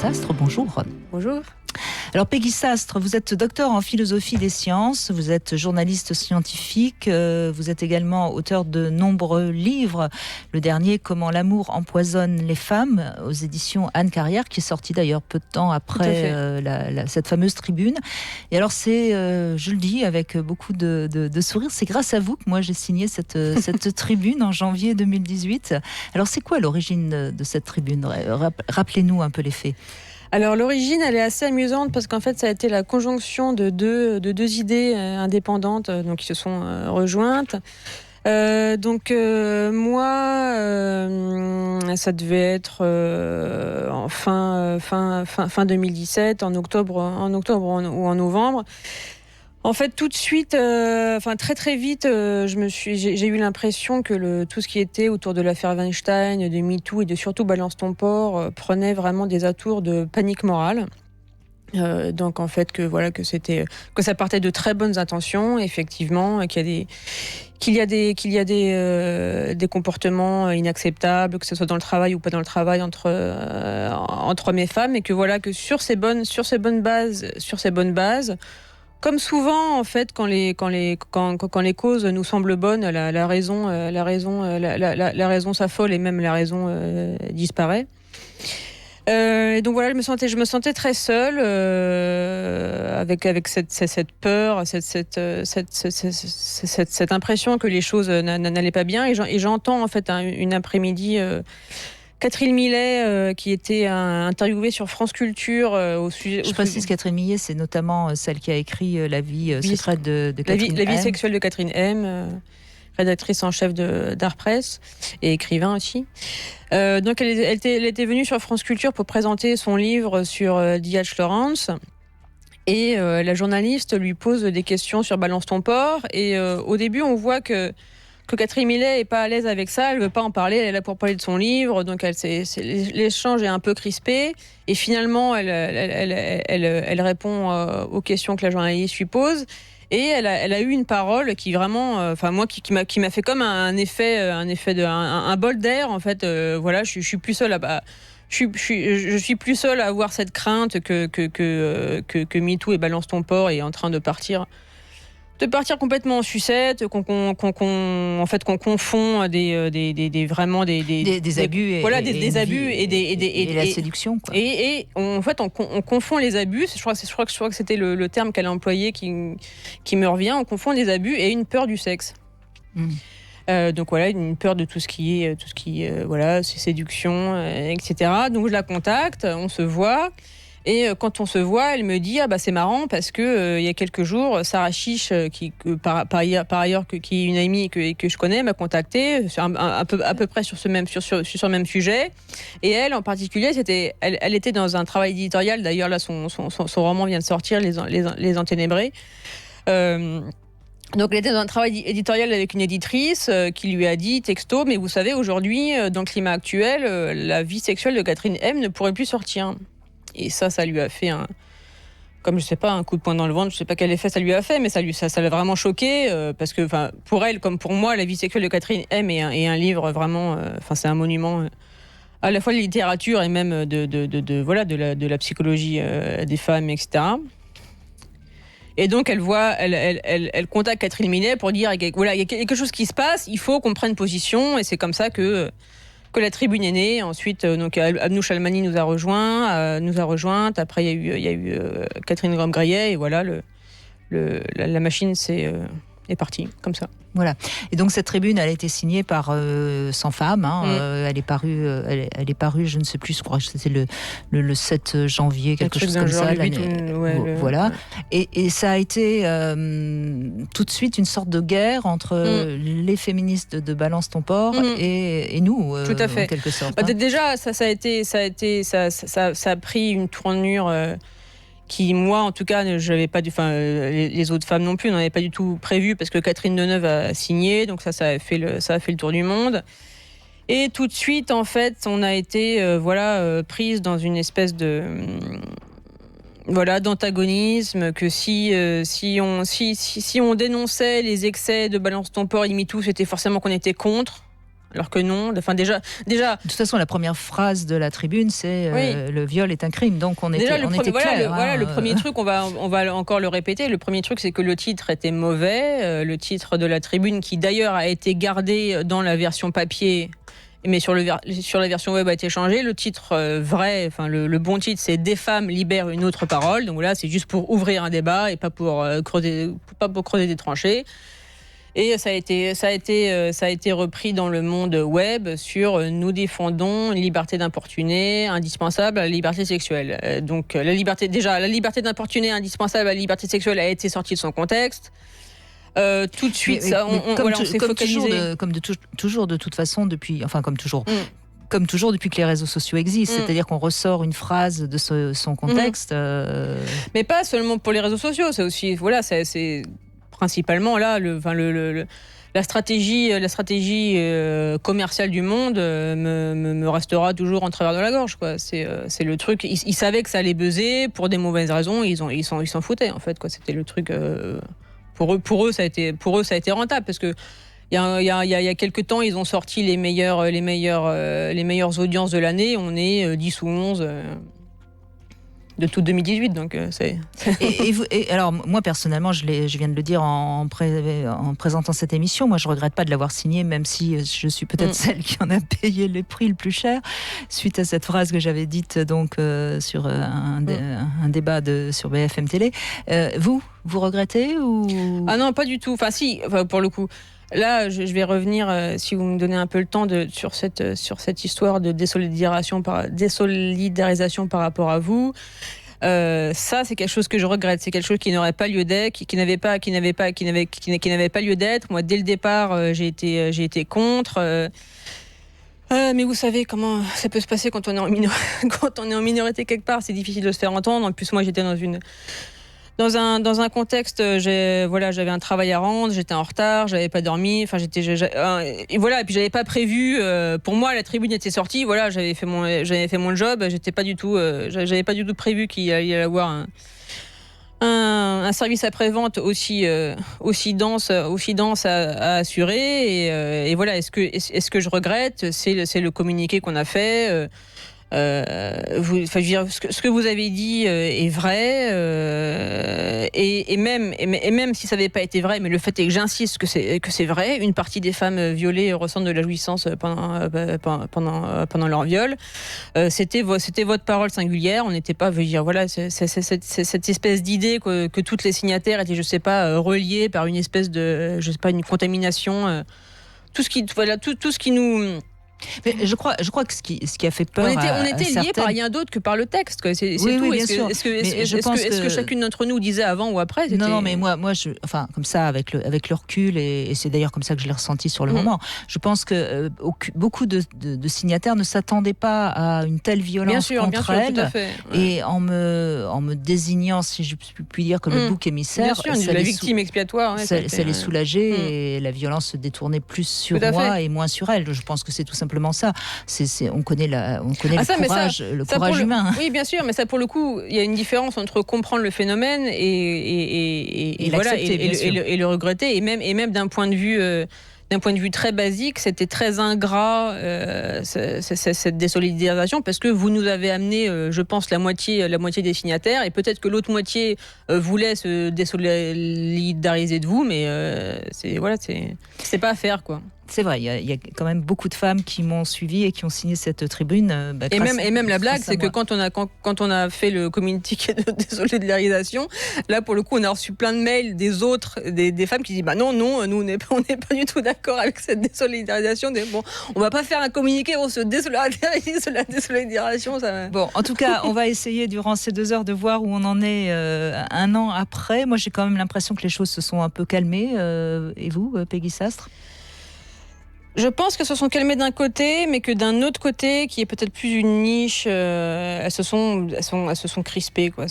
Sastre, bonjour. Bonjour. Alors Peggy Sastre, vous êtes docteur en philosophie des sciences, vous êtes journaliste scientifique, vous êtes également auteur de nombreux livres. Le dernier, Comment l'amour empoisonne les femmes, aux éditions Anne Carrière, qui est sorti d'ailleurs peu de temps après cette fameuse tribune. Et alors c'est, je le dis avec beaucoup de sourire, c'est grâce à vous que moi j'ai signé cette tribune en janvier 2018. Alors c'est quoi l'origine de cette tribune ? Rappelez-nous un peu les faits. Alors l'origine, elle est assez amusante parce qu'en fait, ça a été la conjonction de deux idées indépendantes donc qui se sont rejointes. Moi, ça devait être en fin 2017, en octobre ou en novembre. En fait, tout de suite, très vite, j'ai eu l'impression que tout ce qui était autour de l'affaire Weinstein, de MeToo et de surtout Balance ton porc prenait vraiment des atours de panique morale. Donc en fait que ça partait de très bonnes intentions, effectivement, qu'il y a des comportements inacceptables, que ce soit dans le travail ou pas dans le travail entre hommes et femmes, et que sur ces bonnes bases. Comme souvent, en fait, quand les causes nous semblent bonnes, la raison s'affole et même la raison disparaît. Et donc voilà, je me sentais très seule avec cette peur, cette impression que les choses n'allaient pas bien. Et j'entends en fait une après-midi. Catherine Millet, qui était interviewée sur France Culture au sujet... Je précise, Catherine Millet, c'est notamment celle qui a écrit La vie secrète de Catherine M. La vie sexuelle de Catherine M., rédactrice en chef d'Art Press et écrivain aussi. Donc elle était venue sur France Culture pour présenter son livre sur D.H. Lawrence. Et la journaliste lui pose des questions sur Balance ton porc. Et au début, on voit que Catherine Millet est pas à l'aise avec ça, elle veut pas en parler, elle est là pour parler de son livre, donc l'échange est un peu crispé, et finalement elle répond aux questions que la journaliste lui pose, et elle a eu une parole qui vraiment, qui m'a fait comme un bol d'air en fait. Je suis plus seule je suis plus seule à avoir cette crainte que MeToo et Balance ton porc est en train de partir complètement en sucette, qu'on confond des abus et la séduction, quoi. Et on confond les abus. Je crois que c'était le terme qu'elle a employé qui me revient. On confond les abus et une peur du sexe. Donc voilà, une peur de tout ce qui est c'est séduction, etc. Donc je la contacte, on se voit. Et quand on se voit, elle me dit c'est marrant parce que il y a quelques jours, Sarah Chiche, qui est une amie que je connais, m'a contactée à peu près sur le même sujet. Et elle en particulier, elle était dans un travail éditorial. D'ailleurs là, son roman vient de sortir, Les Enténébrés. Donc elle était dans un travail éditorial avec une éditrice qui lui a dit texto, mais vous savez, aujourd'hui, dans le climat actuel, la vie sexuelle de Catherine M ne pourrait plus sortir. Et ça lui a fait un coup de poing dans le ventre. Je sais pas quel effet ça lui a fait, mais ça l'a vraiment choqué parce que, pour elle comme pour moi, La vie sexuelle de Catherine M est un livre vraiment, c'est un monument à la fois de la littérature et même de la psychologie des femmes, etc. Et donc elle contacte Catherine Millet pour dire il y a quelque chose qui se passe, il faut qu'on prenne position, et c'est comme ça que la tribune est née. Ensuite, Abnouch Almani nous a rejointes. Après, il y a eu Catherine Graham-Grayet, et voilà, la machine est partie comme ça. Voilà. Et donc cette tribune, elle a été signée par 100 femmes. Elle est parue, je ne sais plus, je crois que c'était le 7 janvier, quelque chose comme ça. Voilà. Et ça a été tout de suite une sorte de gure entre les féministes de Balance ton porc et nous, tout à fait. En quelque sorte. Déjà, ça a pris une tournure. Qui, moi, en tout cas, j'avais pas les autres femmes non plus, n'en avaient pas du tout prévu, parce que Catherine Deneuve a signé, donc ça a fait le tour du monde. Et tout de suite, en fait, on a été, prise dans une espèce d'antagonisme, que si on dénonçait les excès de Balance ton porc et MeToo, c'était forcément qu'on était contre. Alors que non, enfin déjà. De toute façon, la première phrase de la tribune, c'est le viol est un crime. Donc on était clair. Le premier truc, on va encore le répéter. Le premier truc, c'est que le titre était mauvais. Le titre de la tribune, qui d'ailleurs a été gardé dans la version papier, mais sur la version web a été changé. Le titre vrai, enfin le bon titre, c'est Des femmes libèrent une autre parole. Donc là, c'est juste pour ouvrir un débat et pas pour creuser des tranchées. Et ça a été repris dans le monde web sur nous défendons une liberté d'importuner indispensable à la liberté sexuelle. Donc la liberté d'importuner indispensable à la liberté sexuelle a été sortie de son contexte. Tout de suite, on s'est focalisé. Toujours, de toute façon, comme toujours depuis que les réseaux sociaux existent, c'est-à-dire qu'on ressort une phrase de son contexte. Mais pas seulement pour les réseaux sociaux, c'est aussi, c'est principalement là, la stratégie commerciale du monde me restera toujours en travers de la gorge, quoi. C'est le truc. Ils savaient que ça allait buzzer pour des mauvaises raisons. Ils s'en foutaient, en fait, quoi. C'était le truc. Pour eux, ça a été rentable, parce que il y a quelques temps, ils ont sorti les meilleures audiences de l'année. On est 10 ou 11 de tout 2018, donc c'est. Et alors, moi personnellement, je viens de le dire en présentant cette émission, moi je regrette pas de l'avoir signé, même si je suis peut-être celle qui en a payé le prix le plus cher, suite à cette phrase que j'avais dite donc sur un débat sur BFM Télé. Vous regrettez ou? Ah non, pas du tout. Enfin si, pour le coup. Là, je vais revenir, si vous me donnez un peu le temps, sur cette histoire de désolidarisation par rapport à vous. Ça, c'est quelque chose que je regrette. C'est quelque chose qui n'aurait pas lieu d'être, qui n'avait pas lieu d'être. Moi, dès le départ, j'ai été contre. Mais vous savez comment ça peut se passer quand on est en minorité quelque part. C'est difficile de se faire entendre. En plus, moi, j'étais dans un contexte, j'avais un travail à rendre, j'étais en retard, j'avais pas dormi, enfin et puis j'avais pas prévu. Pour moi, la tribune était sortie, voilà, j'avais fait mon job, j'avais pas du tout prévu qu'il allait y avoir un service après-vente aussi dense à assurer. Et voilà, est-ce que je regrette? C'est le communiqué qu'on a fait. Ce que vous avez dit est vrai, et même si ça n'avait pas été vrai, mais le fait est que j'insiste que c'est vrai. Une partie des femmes violées ressentent de la jouissance pendant leur viol. C'était votre parole singulière. On n'était pas, c'est cette espèce d'idée que toutes les signataires étaient, reliées par une espèce de, une contamination. Tout ce qui nous. Mais je crois que ce qui a fait peur. On était liés par rien d'autre que par le texte, quoi. C'est oui, tout. Oui, Est-ce que chacune d'entre nous disait avant ou après? Non, mais moi, comme ça, avec le recul, et c'est d'ailleurs comme ça que je l'ai ressenti sur le moment. Je pense que beaucoup de signataires ne s'attendaient pas à une telle violence contre elles. Tout à fait. Ouais. Et en me désignant, si je puis dire, comme le bouc émissaire, la victime expiatoire. Ça les soulageait et la violence se détournait plus sur moi et moins sur elle. Je pense que c'est tout simplement ça. On connaît le courage humain. Oui, bien sûr, mais ça, pour le coup, il y a une différence entre comprendre le phénomène et le regretter, et même d'un point de vue très basique, c'était très ingrat cette désolidarisation, parce que vous nous avez amené, je pense, la moitié des signataires, et peut-être que l'autre moitié voulait se désolidariser de vous, mais c'est pas à faire, quoi. C'est vrai, il y a quand même beaucoup de femmes qui m'ont suivi et qui ont signé cette tribune. Et même la blague, c'est que quand on a fait le communiqué de désolidarisation, là pour le coup, on a reçu plein de mails des femmes qui disent non, nous on n'est pas du tout d'accord avec cette désolidarisation. Bon, on va pas faire un communiqué, on se désolidarise la désolidarisation. Ça... Bon, en tout cas, on va essayer durant ces 2 heures de voir où on en est 1 an après. Moi, j'ai quand même l'impression que les choses se sont un peu calmées. Et vous, Peggy Sastre? Je pense qu'elles se sont calmées d'un côté, mais que d'un autre côté, qui est peut-être plus une niche, elles se sont crispées, quoi.